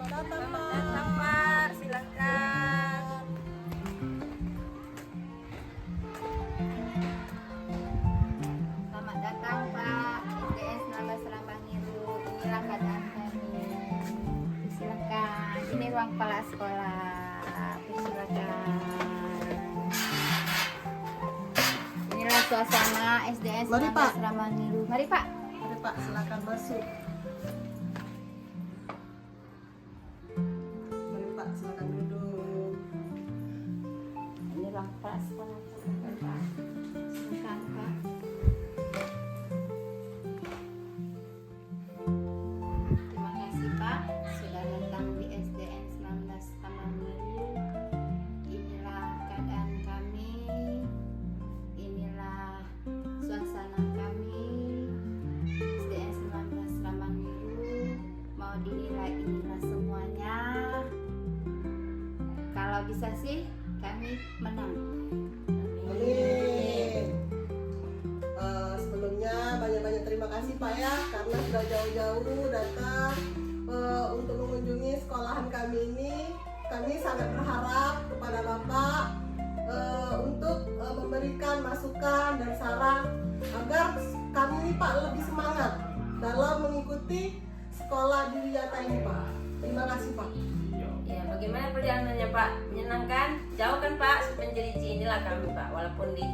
Selamat datang Pak, silakan. Selamat datang Pak, SDS 19 Ramangiru. Inilah keadaan kami. Silakan. Ini ruang kepala sekolah. Silakan. Inilah suasana SDS Mari, Pak. 19 Ramangiru. Mari Pak. Mari Pak, silakan masuk. Mari Pak, silakan duduk. Ini ruang kepala sekolah. Silakan Pak. Silakan Pak. Terima kasih Pak sudah datang di SDN 19 Ramangiru. Inilah keadaan kami. Inilah suasana kami. SDN 19 Ramangiru. Mau dinilai inilah semuanya. Kalau bisa sih kami menang. Amin. Sebelumnya banyak-banyak terima kasih Pak ya, karena sudah jauh-jauh datang untuk mengunjungi sekolahan kami ini. Kami sangat berharap kepada Bapak untuk memberikan masukan dan saran agar kami ini Pak lebih semangat dalam mengikuti sekolah di Wiyata ini Pak. Terima kasih Pak. Ya, bagaimana perjalanannya Pak? Menyenangkan? Jauh kan Pak? Penjelici inilah kami Pak. Walaupun di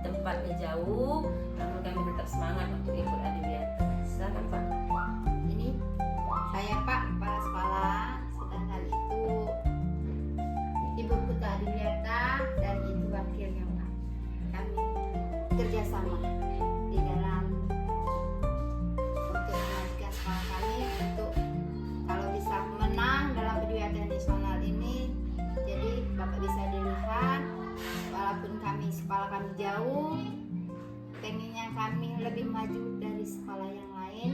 tempatnya jauh, namun kami tetap semangat untuk ikut Adiwiyata. Silakan Pak. Ini saya Pak kepala sekolah, sedangkan itu Ibu Putra Adiwiyata dan itu wakilnya Pak. Kami kerjasama di dalam untuk memastikan sekolah kami untuk kalau bisa menang dalam Adiwiyata nasional ini. Jadi Bapak bisa dilihat walaupun kami sekolah kami jauh, pengennya kami lebih maju dari sekolah yang lain.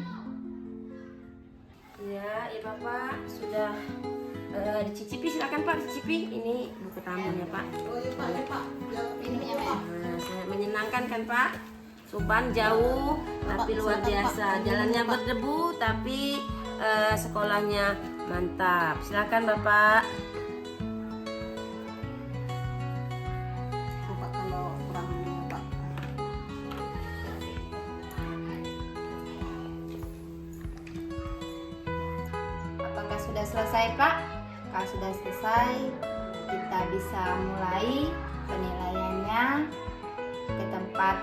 Ya Bapak sudah dicicipi, silakan Pak dicicipi. Ini buku tamunya Pak. Oh iya Pak, ya Pak. Ya, Ini ya Pak. Nah, sangat menyenangkan kan Pak? Subang jauh tapi luar silakan, biasa. Pak. Jalannya Pak. berdebu tapi sekolahnya mantap. Silakan Bapak. Pak kalau kurang ini Pak. Apakah sudah selesai Pak? Kalau sudah selesai, kita bisa mulai penilaiannya ke tempat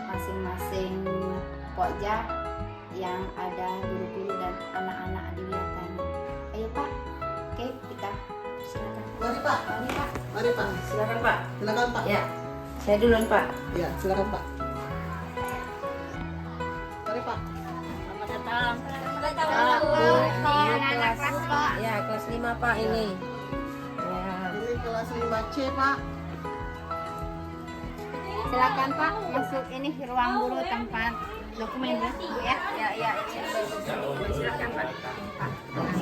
masing-masing pokja yang ada guru-guru dan anak-anak Adiwiyatanya. Ayo Pak, oke kita silakan. Mari Pak. Mari Pak. Mari Pak. Silakan Pak. Silakan Pak. Ya, saya duluan Pak. Ya, silakan Pak. Mari Pak. Selamat datang. Ini anak-anak kelas Pak. Ya, kelas 5 Pak ini. Ya. Ini kelas 5C Pak. Silakan Pak masuk ini ruang guru tempat dokumen Bu ya. Ya, silakan Pak.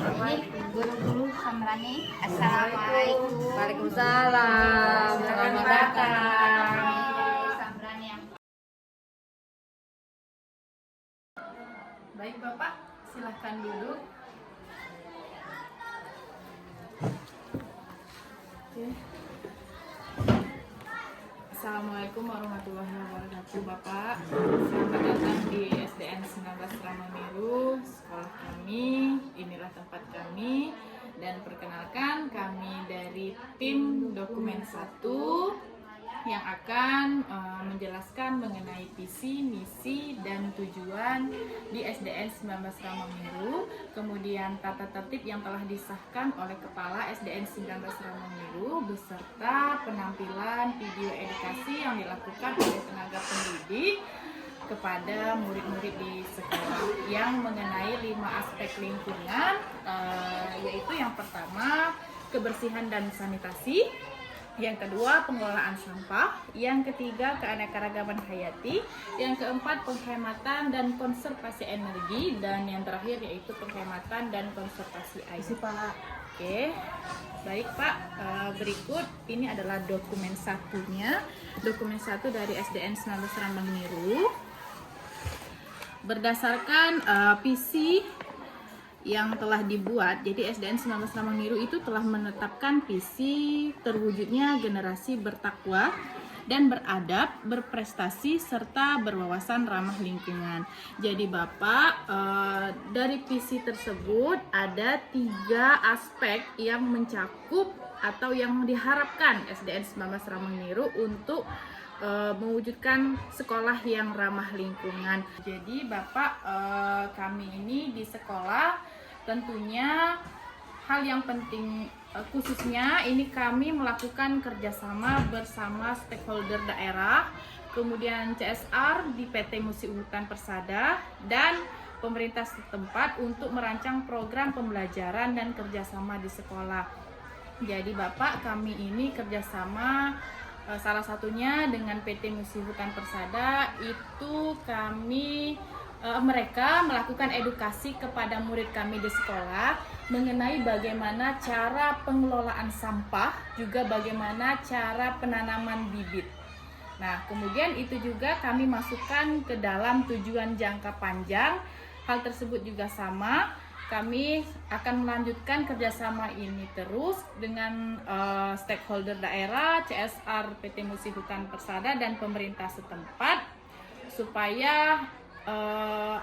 Ini guru-guru Samrani. Assalamualaikum. Waalaikumsalam. Selamat datang. Samrani yang Baik Bapak, silahkan duduk. Oke. Assalamualaikum warahmatullahi wabarakatuh Bapak. Selamat datang di SDN 19 Ramangiru, sekolah kami. Inilah tempat kami. Dan perkenalkan kami dari tim dokumen 1 yang akan menjelaskan mengenai visi, misi, dan tujuan di SDN 19 Ramangiru, kemudian tata tertib yang telah disahkan oleh Kepala SDN 19 Ramangiru, beserta penampilan video edukasi yang dilakukan oleh tenaga pendidik kepada murid-murid di sekolah yang mengenai 5 aspek lingkungan, yaitu yang pertama kebersihan dan sanitasi, yang kedua pengelolaan sampah, yang ketiga keanekaragaman hayati, yang keempat penghematan dan konservasi energi, dan yang terakhir yaitu penghematan dan konservasi air. Isi Pak. Oke, baik Pak. Berikut ini adalah dokumen satunya, dokumen 1 dari SDN 19 Ramangiru. Berdasarkan visi yang telah dibuat. Jadi SDN 19 Ramang-Niru itu telah menetapkan visi terwujudnya generasi bertakwa dan beradab, berprestasi, serta berwawasan ramah lingkungan. Jadi Bapak, dari visi tersebut ada 3 aspek yang mencakup atau yang diharapkan SDN 19 Ramang-Niru untuk mewujudkan sekolah yang ramah lingkungan. Jadi Bapak, kami ini di sekolah tentunya hal yang penting khususnya ini kami melakukan kerjasama bersama stakeholder daerah, kemudian CSR di PT Musi Hutan Persada dan pemerintah setempat untuk merancang program pembelajaran dan kerjasama di sekolah. Jadi Bapak, kami ini kerjasama salah satunya dengan PT Musi Hutan Persada itu mereka melakukan edukasi kepada murid kami di sekolah mengenai bagaimana cara pengelolaan sampah, juga bagaimana cara penanaman bibit. Nah, kemudian itu juga kami masukkan ke dalam tujuan jangka panjang. Hal tersebut juga sama. Kami akan melanjutkan kerjasama ini terus dengan stakeholder daerah, CSR PT Musi Hutan Persada dan pemerintah setempat supaya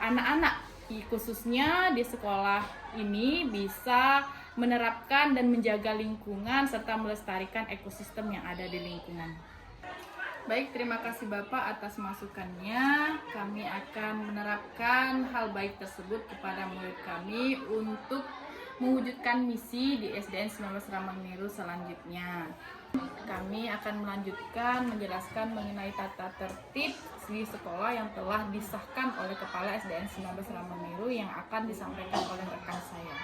anak-anak khususnya di sekolah ini bisa menerapkan dan menjaga lingkungan serta melestarikan ekosistem yang ada di lingkungan. Baik, terima kasih Bapak atas masukannya. Kami akan menerapkan hal baik tersebut kepada murid kami untuk mewujudkan misi di SDN 19 Ramang-Niru selanjutnya. Kami akan melanjutkan menjelaskan mengenai tata tertib di sekolah yang telah disahkan oleh Kepala SDN 19 Ramang-Niru yang akan disampaikan oleh rekan saya.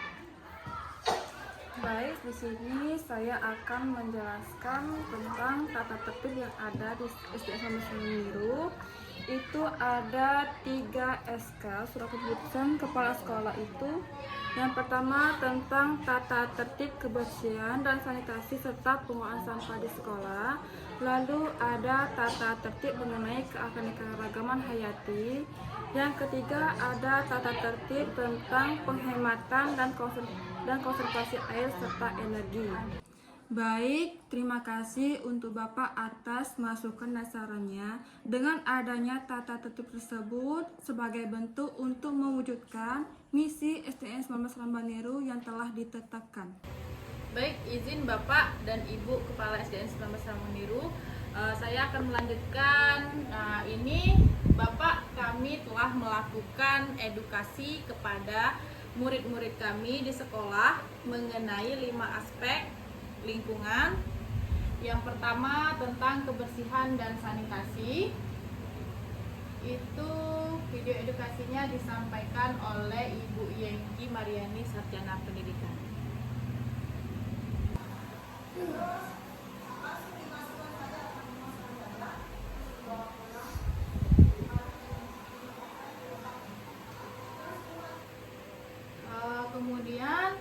Baik, di sini saya akan menjelaskan tentang tata tertib yang ada di SDN 19 Ramang-Niru. Itu ada 3 SK, surat keputusan kepala sekolah itu. Yang pertama tentang tata tertib kebersihan dan sanitasi serta pengelolaan sampah di sekolah. Lalu ada tata tertib mengenai keanekaragaman hayati. Yang ketiga ada tata tertib tentang penghematan dan konservasi air serta energi. Baik, terima kasih untuk Bapak atas masukan dan sarannya. Dengan adanya tata tertib tersebut sebagai bentuk untuk mewujudkan misi SDN 19 Ramang-Niru yang telah ditetapkan. Baik, izin Bapak dan Ibu Kepala SDN 19 Ramang-Niru, saya akan melanjutkan. Ini Bapak, kami telah melakukan edukasi kepada murid-murid kami di sekolah mengenai 5 aspek lingkungan. Yang pertama tentang kebersihan dan sanitasi. Itu video edukasinya disampaikan oleh Ibu Yengki Mariani, Sarjana Pendidikan. Kemudian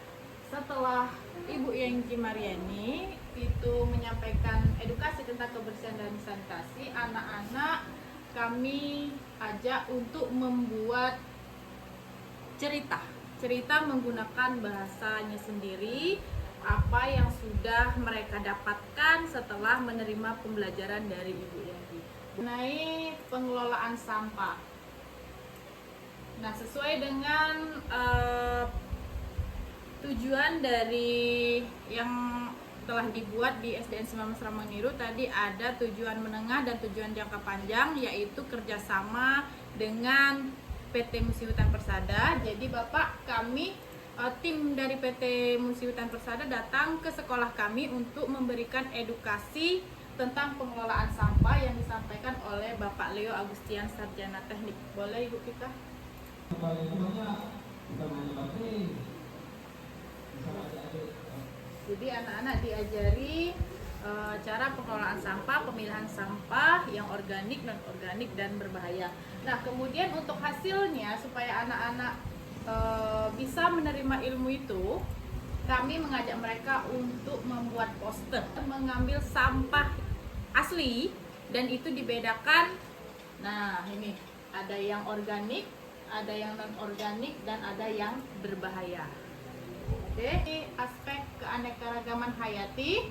setelah Ibu Yengki Mariani itu menyampaikan edukasi tentang kebersihan dan sanitasi, anak-anak kami ajak untuk membuat cerita menggunakan bahasanya sendiri, apa yang sudah mereka dapatkan setelah menerima pembelajaran dari Ibu Yengki mengenai pengelolaan sampah. Nah, sesuai dengan tujuan dari yang telah dibuat di SDN 19 Ramang-Niru, tadi ada tujuan menengah dan tujuan jangka panjang, yaitu kerjasama dengan PT Musi Hutan Persada. Jadi Bapak, kami tim dari PT Musi Hutan Persada datang ke sekolah kami untuk memberikan edukasi tentang pengelolaan sampah yang disampaikan oleh Bapak Leo Agustian, Sarjana Teknik. Boleh Ibu kita? Jadi anak-anak diajari cara pengelolaan sampah, pemilihan sampah yang organik, non-organik, dan berbahaya. Nah, kemudian untuk hasilnya supaya anak-anak bisa menerima ilmu itu, kami mengajak mereka untuk membuat poster, mengambil sampah asli dan itu dibedakan. Nah, ini ada yang organik, ada yang non organik dan ada yang berbahaya. Oke, ini aspek keanekaragaman hayati.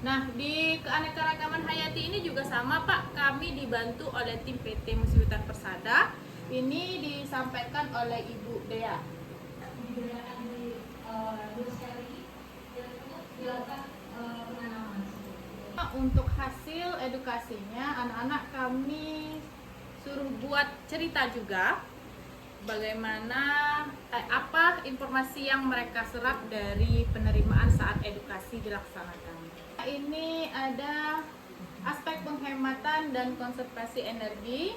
Nah, di keanekaragaman hayati ini juga sama Pak, kami dibantu oleh tim PT Musi Hutan Persada. Ini disampaikan oleh Ibu Dea. Untuk hasil edukasinya, anak-anak kami suruh buat cerita juga bagaimana apa informasi yang mereka serap dari penerimaan saat edukasi dilaksanakan. Ini ada aspek penghematan dan konservasi energi.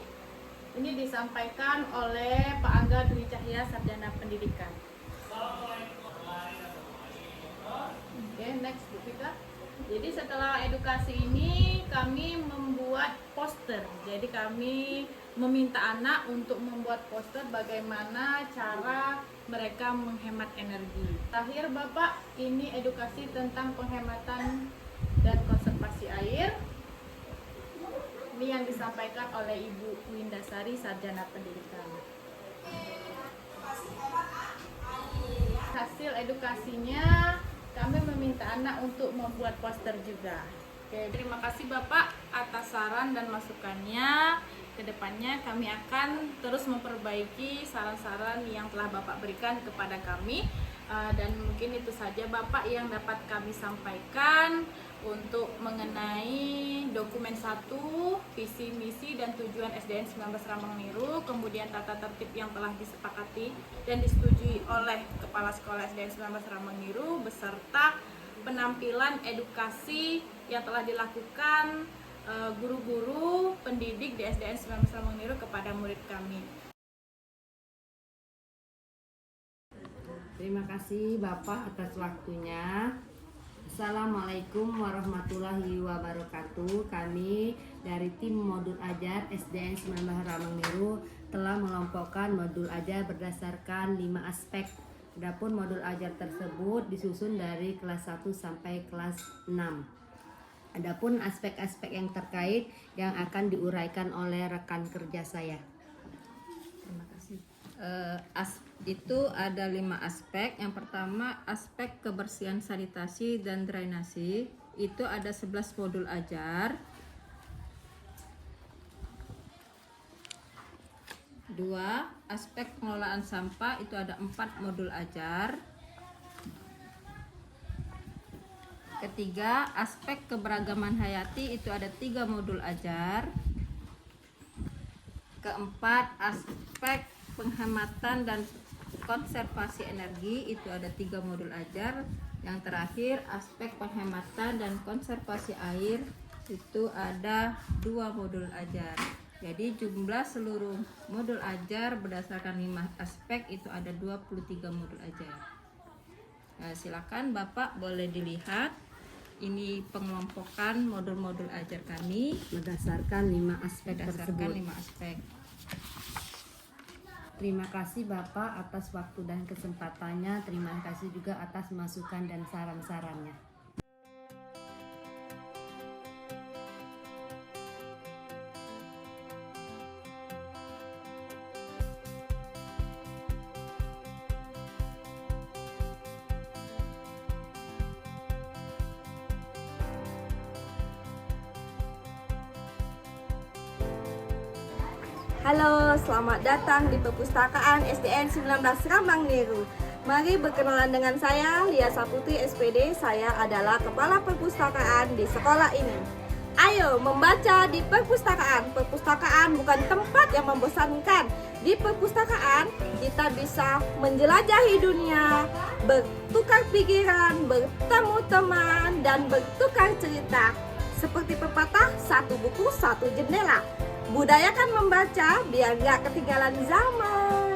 Ini disampaikan oleh Pak Angga Dwi Cahya, Sarjana Pendidikan. Oke, next Bu Vita. Jadi setelah edukasi ini kami membuat poster. Jadi kami meminta anak untuk membuat poster bagaimana cara mereka menghemat energi. Terakhir Bapak, ini edukasi tentang penghematan dan konservasi air. Ini yang disampaikan oleh Ibu Windasari, Sarjana Pendidikan. Hasil edukasinya kami meminta anak untuk membuat poster juga. Oke, terima kasih Bapak atas saran dan masukannya. Kedepannya kami akan terus memperbaiki saran-saran yang telah Bapak berikan kepada kami. Dan mungkin itu saja Bapak yang dapat kami sampaikan untuk mengenai dokumen 1, visi, misi, dan tujuan SDN 19 Ramangniru, kemudian tata tertib yang telah disepakati dan disetujui oleh Kepala Sekolah SDN 19 Ramangniru beserta penampilan edukasi yang telah dilakukan guru-guru pendidik di SDN 19 Ramangniru kepada murid kami. Terima kasih Bapak atas waktunya. Assalamualaikum warahmatullahi wabarakatuh. Kami dari tim modul ajar SDN 19 Ramangniru telah mengelompokkan modul ajar berdasarkan 5 aspek. Adapun modul ajar tersebut disusun dari kelas 1 sampai kelas 6. Adapun aspek-aspek yang terkait yang akan diuraikan oleh rekan kerja saya. Terima kasih. Itu ada 5 aspek. Yang pertama aspek kebersihan sanitasi dan drainasi. Itu ada 11 modul ajar. 2. Aspek pengelolaan sampah, itu ada 4 modul ajar. Ketiga, aspek keberagaman hayati, itu ada 3 modul ajar. Keempat, aspek penghematan dan konservasi energi, itu ada 3 modul ajar. Yang terakhir, aspek penghematan dan konservasi air, itu ada 2 modul ajar. Jadi jumlah seluruh modul ajar berdasarkan 5 aspek itu ada 23 modul ajar. Nah, silakan Bapak boleh dilihat. Ini pengelompokan modul-modul ajar kami berdasarkan 5 aspek tersebut. 5 aspek. Terima kasih Bapak atas waktu dan kesempatannya. Terima kasih juga atas masukan dan saran-sarannya. Halo, selamat datang di perpustakaan SDN 19 Ramangniru. Mari berkenalan dengan saya, Lia Saputri SPD. Saya adalah kepala perpustakaan di sekolah ini. Ayo membaca di perpustakaan. Perpustakaan bukan tempat yang membosankan. Di perpustakaan kita bisa menjelajahi dunia, bertukar pikiran, bertemu teman, dan bertukar cerita. Seperti pepatah, satu buku, satu jendela. Budayakan membaca biar gak ketinggalan zaman.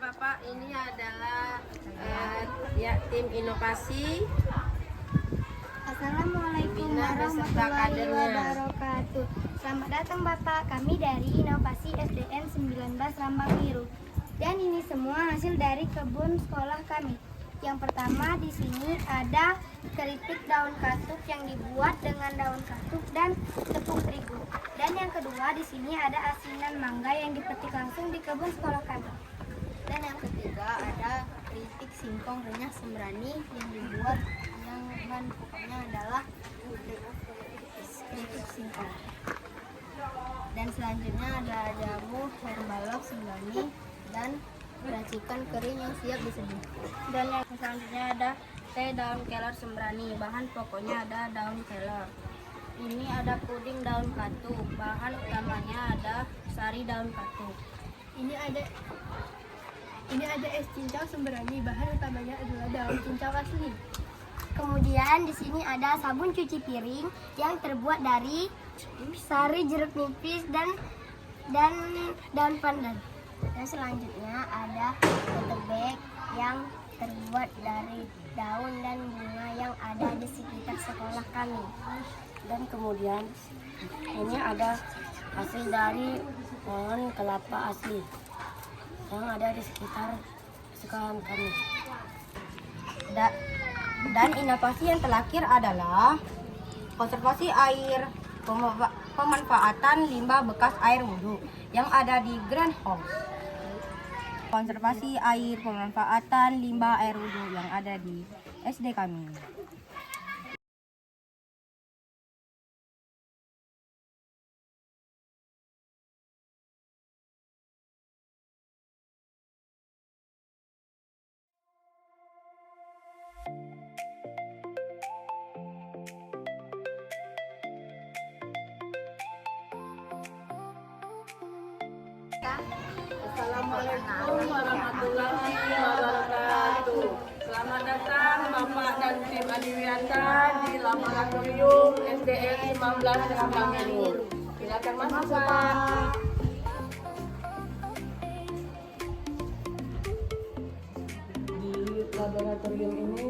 Bapak, ini adalah ya tim inovasi. Assalamualaikum Bina beserta warahmatullahi kadernya. wabarakatuh. Selamat datang Bapak, kami dari Inovasi SDN 19 Rambang Biru. Dan ini semua hasil dari kebun sekolah kami. Yang pertama di sini ada keripik daun katuk yang dibuat dengan daun katuk dan tepung terigu. Dan yang kedua di sini ada asinan mangga yang dipetik langsung di kebun sekolah kami. Dan yang ketiga ada keripik singkong renyah sembrani yang dibuat yang bahan pokoknya adalah keripik singkong. Dan selanjutnya ada jamu herbalok sembrani dan racikan kering yang siap diseduh. Dan yang selanjutnya ada teh daun kelor sembrani, bahan pokoknya ada daun kelor. Ini ada puding daun katuk, bahan utamanya ada sari daun katuk. Ini ada es cincau sembrani, bahan utamanya adalah daun cincau asli. Kemudian di sini ada sabun cuci piring yang terbuat dari sari jeruk nipis dan daun pandan. Dan selanjutnya ada tote bag yang terbuat dari daun dan bunga yang ada di sekitar sekolah kami. Dan kemudian ini ada hasil dari pohon kelapa asli yang ada di sekitar sekolah kami. Dan inovasi yang terakhir adalah konservasi air, pemanfaatan limbah bekas air wudhu yang ada di Grand House. Konservasi air, pemanfaatan limbah air wudhu yang ada di SD kami. Assalamualaikum warahmatullahi wabarakatuh. Selamat datang Bapak dan tim Adiwiyata di Laboratorium SDN 19 Rambang Biru. Silakan masuk Pak. Di laboratorium ini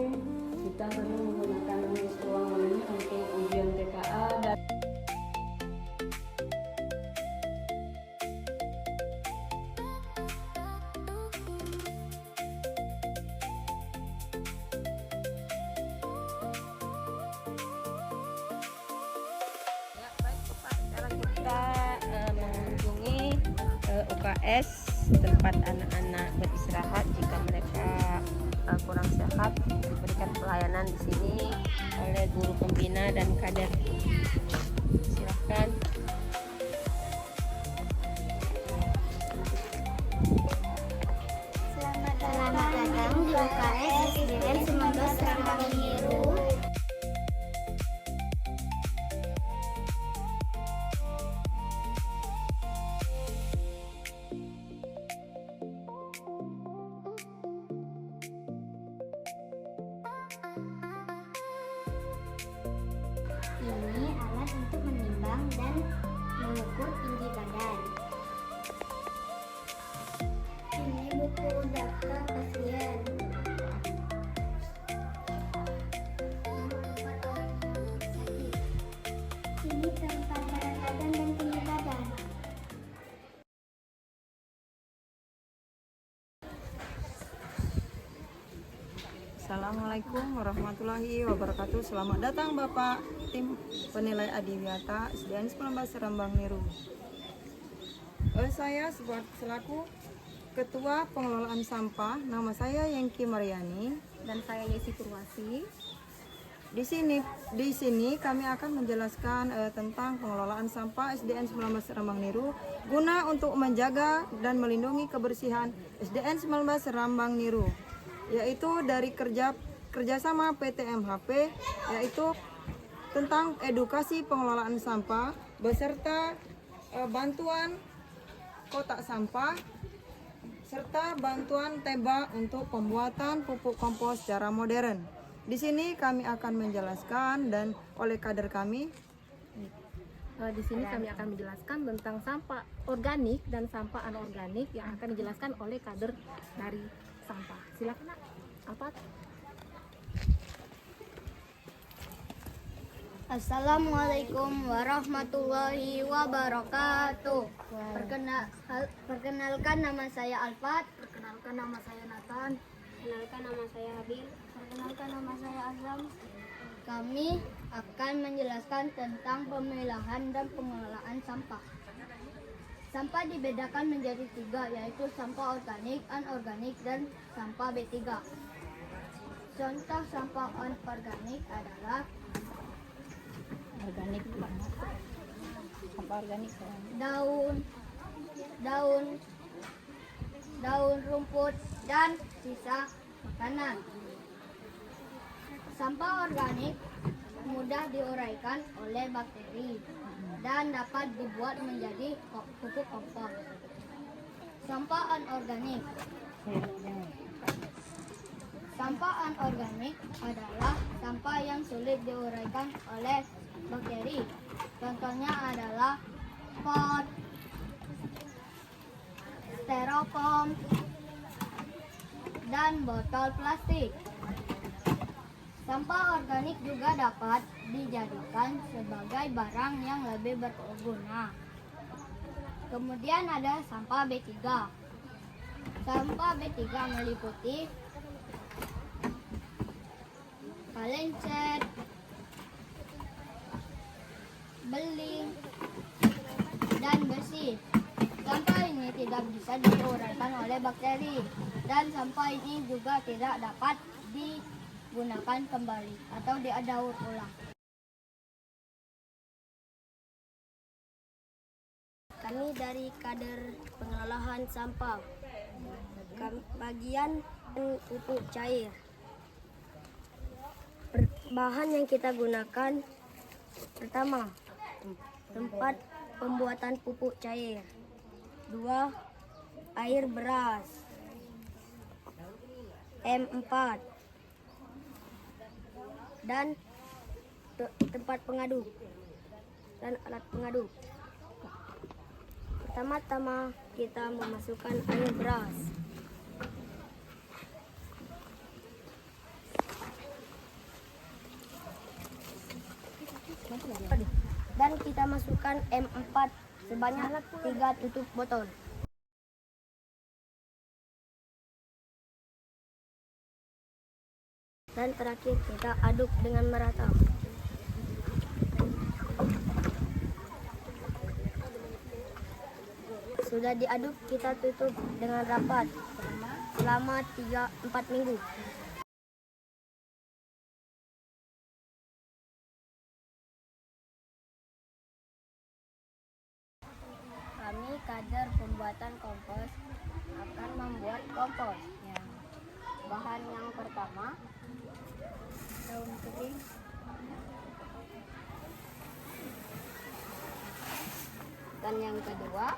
kita sering menggunakan ruangan ini untuk ujian TKA dan Kita mengunjungi UKS tempat anak-anak beristirahat jika mereka kurang sehat, diberikan pelayanan di sini oleh guru pembina dan kader. Silahkan. Selamat datang di UKS SDN 19 Rambang Biru. Ini alat untuk menimbang dan mengukur tinggi badan. Ini buku daftar pasien. Ini tempat berat badan dan tinggi badan. Assalamualaikum warahmatullahi wabarakatuh. Selamat datang Bapak tim penilai Adiwiyata SDN 19 Rambang Biru. Saya selaku Ketua Pengelolaan Sampah, nama saya Yengki Mariani Dan saya Yesi Purwasi. Di sini kami akan menjelaskan tentang pengelolaan sampah SDN 19 Rambang Biru guna untuk menjaga dan melindungi kebersihan SDN 19 Rambang Biru, yaitu dari kerjasama PT MHP, yaitu tentang edukasi pengelolaan sampah beserta bantuan kotak sampah serta bantuan tebak untuk pembuatan pupuk kompos secara modern. Di sini kami akan menjelaskan dan oleh kader kami Di sini kami akan menjelaskan tentang sampah organik dan sampah anorganik yang akan dijelaskan oleh kader dari sampah. Silakan, Nak. Alfat. Assalamualaikum warahmatullahi wabarakatuh. Perkenalkan nama saya Alfat. Perkenalkan nama saya Nathan. Perkenalkan nama saya Habil. Perkenalkan nama saya Azam. Kami akan menjelaskan tentang pemilahan dan pengelolaan sampah. Sampah dibedakan menjadi 3, yaitu sampah organik, anorganik, dan sampah B3. Contoh sampah anorganik adalah Organik banget. Sampah organik. daun rumput, dan sisa makanan. Sampah organik mudah diuraikan oleh bakteri dan dapat dibuat menjadi pupuk kompos. Sampah anorganik. Sampah anorganik adalah sampah yang sulit diuraikan oleh bakteri. Contohnya adalah pot, styrofoam, dan botol plastik. Sampah organik juga dapat dijadikan sebagai barang yang lebih berguna. Kemudian ada sampah B3. Sampah B3 meliputi palencet, beling, dan besi. Sampah ini tidak bisa diuraikan oleh bakteri, dan sampah ini juga tidak dapat digunakan kembali atau didaur ulang. Kami dari kader pengolahan sampah, bagian pupuk cair. Bahan yang kita gunakan pertama, tempat pembuatan pupuk cair. 2, air beras. M4 dan tempat pengaduk dan alat pengaduk. Pertama-tama kita memasukkan air beras. Dan kita masukkan M4 sebanyak 3 tutup botol. Dan terakhir kita aduk dengan merata. Sudah diaduk, kita tutup dengan rapat selama 3-4 minggu. Kami kader pembuatan kompos akan membuat kompos. Bahan yang pertama, daun kering, dan yang kedua,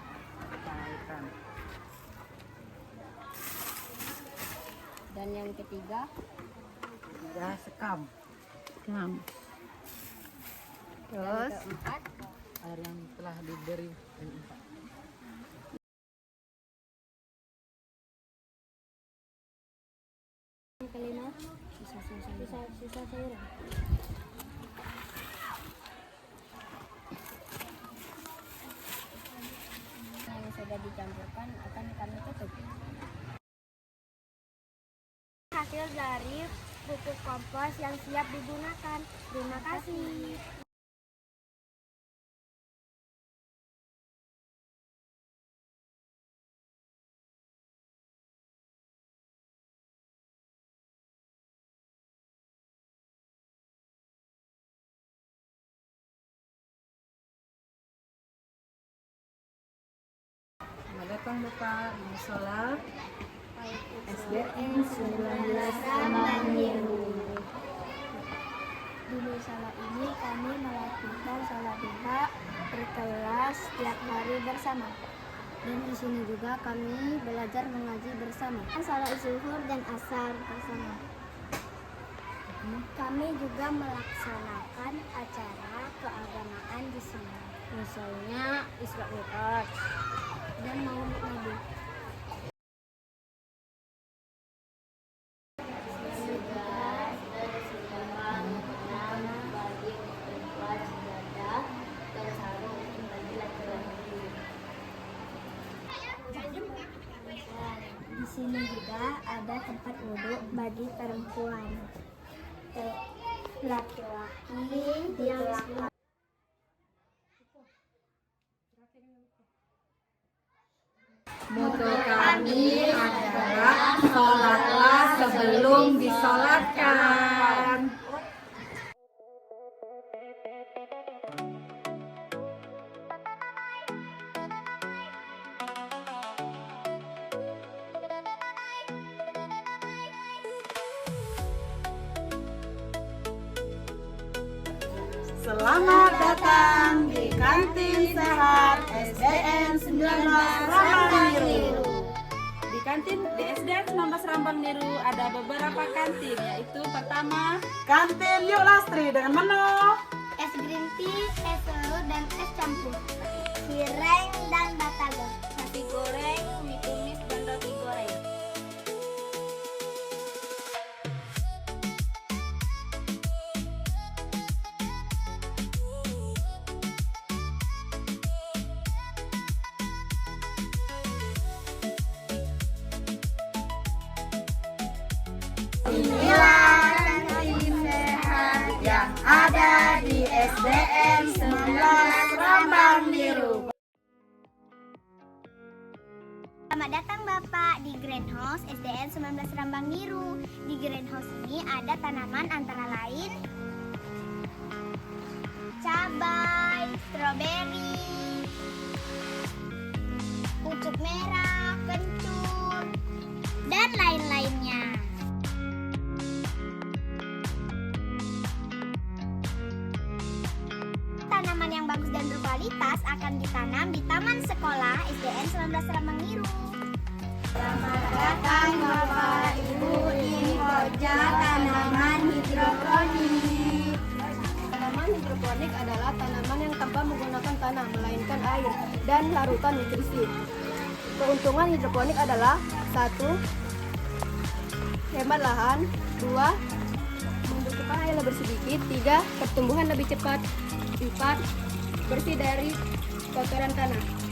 dan yang ketiga, sekam. terus keempat, Air yang telah diberi. yang kelima, sisa sayuran. Yang sudah dicampurkan akan kami tutup. Hasil dari pupuk kompos yang siap digunakan. Terima kasih. Selamat datang Bapak di musola SDN 19 Ramaniru. Di musola ini kami melakukan sholat duha berkelas setiap hari bersama. Dan di sini juga kami belajar mengaji bersama. Salat zuhur dan asar bersama. Kami juga melaksanakan acara keagamaan di sini. misalnya Isra Mi'raj dan Maulid Nabi. Di sini juga ada tempat wudhu bagi perempuan, laki-laki yang Moto kami adalah sholatlah sebelum disolatkan. Selamat datang di Kantin Sehat SDN 19 Rambang Niru. Di kantin di SDN 19 Rambang Niru ada beberapa kantin, yaitu pertama Kantin Yuk Lastri dengan menu es green tea, es telur dan es campur, cireng dan batagor, Nasi goreng, mie tumis, dan roti goreng. Inilah kantin sehat yang ada di SDN 19 Rambang Niru. Selamat datang Bapak di Greenhouse SDN 19 Rambang Niru. Di Greenhouse ini ada tanaman antara lain cabai, stroberi, pucuk merah, kencur, dan lain-lainnya. Tanaman yang bagus dan berkualitas akan ditanam di Taman Sekolah SDN 19 Rambang Niru. Selamat datang Bapak Ibu di Koja Tanaman Hidroponik. Tanaman hidroponik adalah tanaman yang tanpa menggunakan tanah, melainkan air dan larutan nutrisi. Keuntungan hidroponik adalah 1. Hemat lahan, 2. Membutuhkan air lebih sedikit, 3. Pertumbuhan lebih cepat, 4. Bersih dari kotoran tanah.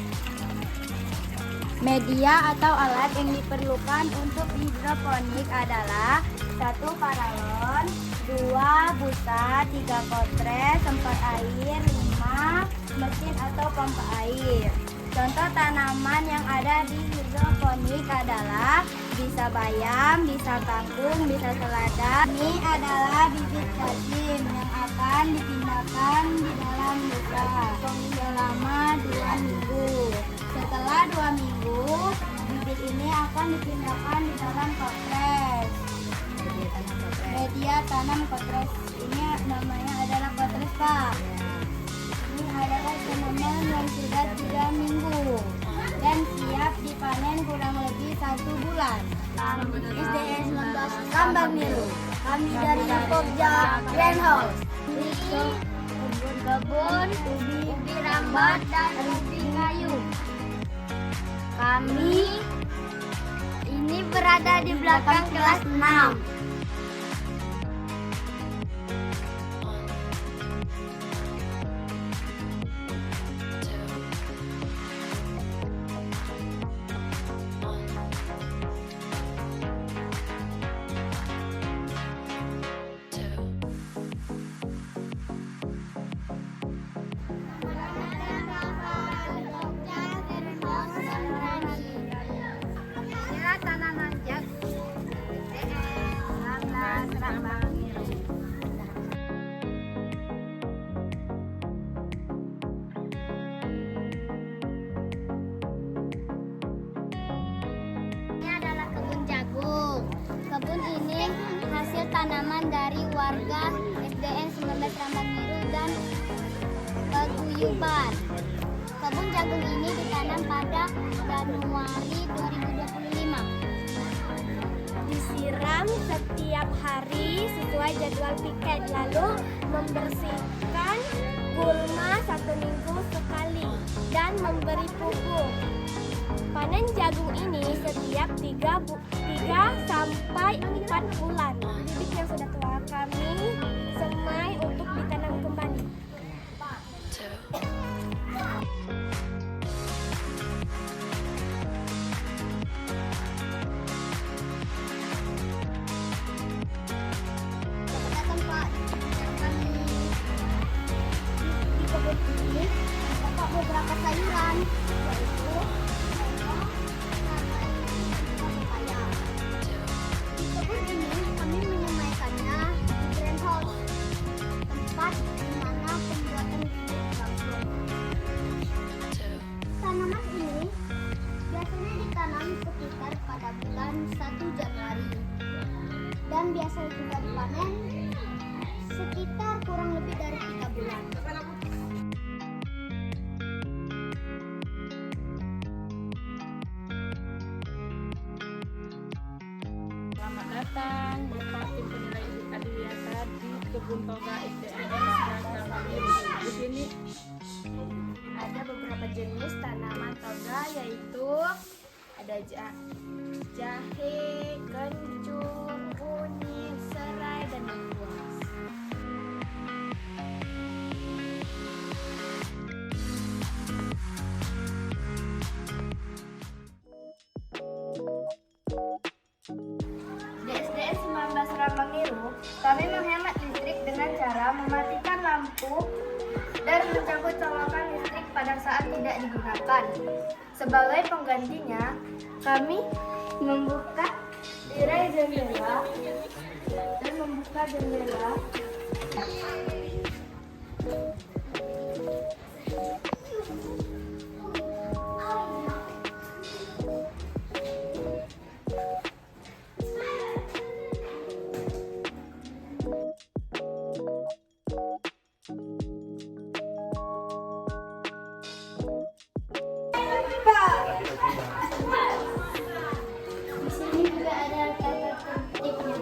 Media atau alat yang diperlukan untuk hidroponik adalah 1. Paralon, 2. busa, 3. kotres, 4. air, 5. mesin atau pompa air. Contoh tanaman yang ada di hidroponik adalah bisa bayam, bisa kangkung, bisa selada. Ini adalah bibit cacing yang akan dipindahkan di dalam busa selama 2 minggu. Setelah 2 minggu, bibit ini akan dipindahkan di dalam kotres. Media tanam kotres ini namanya adalah kotres, Pak. Ini adalah tanaman yang sudah 3 minggu dan siap dipanen kurang lebih 1 bulan. SDN 19 Rambang Niru. Kami dari Koja Greenhouse. Ini kebun ubi rambat dan ubi kayu. Kami ini berada di belakang kelas 6. Inilah tanaman jagung SDN 19 Rambang Niru. Ini adalah kebun jagung. Kebun ini hasil tanaman dari warga SDN 19 Rambang Niru dan paguyuban. Kebun jagung ini ditanam pada Januari 2025. Disiram setiap hari sesuai jadwal piket, lalu membersihkan gulma 1 minggu sekali. memberi pupuk. Panen jagung ini setiap 3 sampai 4 bulan. Bibit yang sudah tua kami semai untuk ditanam kembali. Datang Pak, kami di kebun ini dapat beberapa sayuran, yaitu papaya. Di kebun ini kami menyemaikannya di greenhouse, tempat di mana pembuatan bibit berlangsung. Tanaman ini biasanya ditanam sekitar pada bulan 1 Januari dan biasa juga dipanen sekitar kurang lebih dari 3 bulan. Selamat datang Bapak tim penilai Adiwiyata di Kebun Toga SDN Ramaniru. Di sini Ada beberapa jenis tanaman toga, yaitu ada jahe, kencur, kunyit, serai, dan lengkuas. Di SDN 19 Ramaniru, kami menghemat listrik dengan cara mematikan lampu dan mencabut colokan listrik pada saat tidak digunakan. Sebagai penggantinya, kami membuka tirai jendela dan membuka jendela Di sini juga ada tata tertibnya.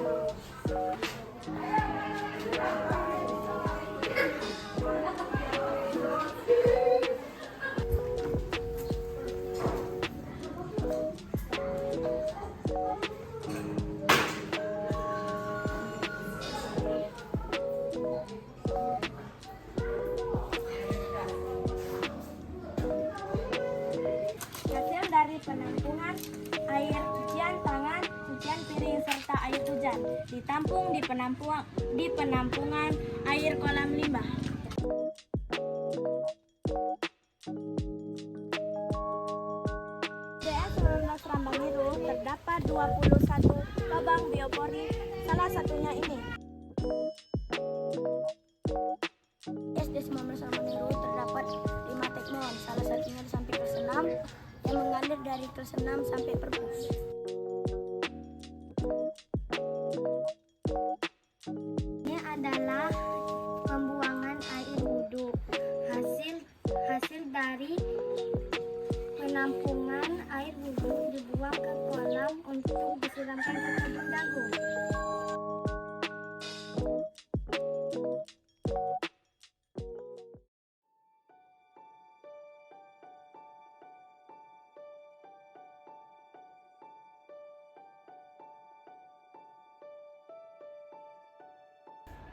Hasil dari penampungan air cucian tangan, cucian piring, serta air hujan ditampung di penampungan air kolam limbah. SDN 19 Ramaniru terdapat 21 lubang biopori, salah satunya ini. SD 19 Ramaniru terdapat 5 teknon, salah satunya sampai kelas 6 yang mengalir dari kelas 6 sampai perpus. Ini adalah pembuangan air wudhu, hasil dari penampungan air wudhu dibuang ke kolam untuk disiramkan ke kebun jagung.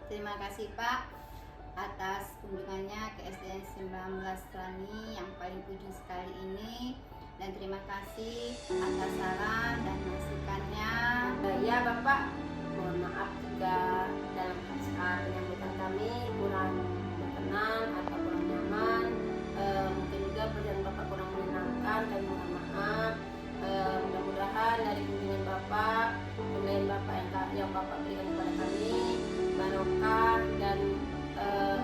Terima kasih Pak atas kunjungannya ke SDN 19 Rani yang paling ujung sekali ini, dan terima kasih atas saran dan masukannya. Ya Bapak, mohon maaf jika dalam saat penyambutan kami kurang berkenan atau kurang nyaman. Mungkin juga perjalanan Bapak kurang menyenangkan, dan mohon maaf. Mudah-mudahan dari kunjungan Bapak, penilaian Bapak yang Bapak berikan kepada kami barokah, dan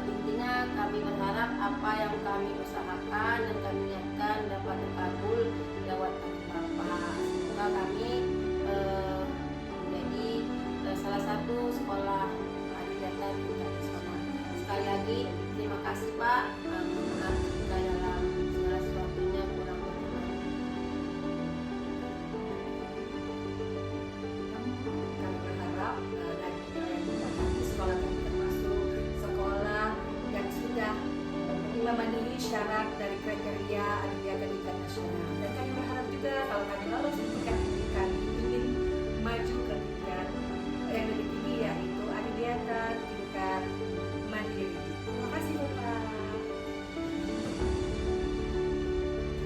intinya kami berharap apa yang kami usahakan dan kami niatkan dapat terkabul lewat Bapak. Semoga kami menjadi salah satu sekolah Adiwiyata tingkat nasional. Sekali lagi terima kasih Pak. Maaf jika dalam segala sesuatunya kurang berkenan. Kami berharap dari sekolah kami termasuk sekolah yang sudah memenuhi syarat dari kriteria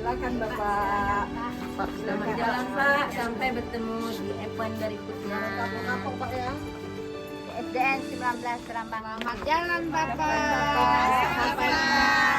Silakan Bapak. Selamat jalan Pak, sampai bertemu di event berikutnya. Kapok Pak ya. SDN 19 Rambang. Selamat jalan Bapak. Sampai jumpa.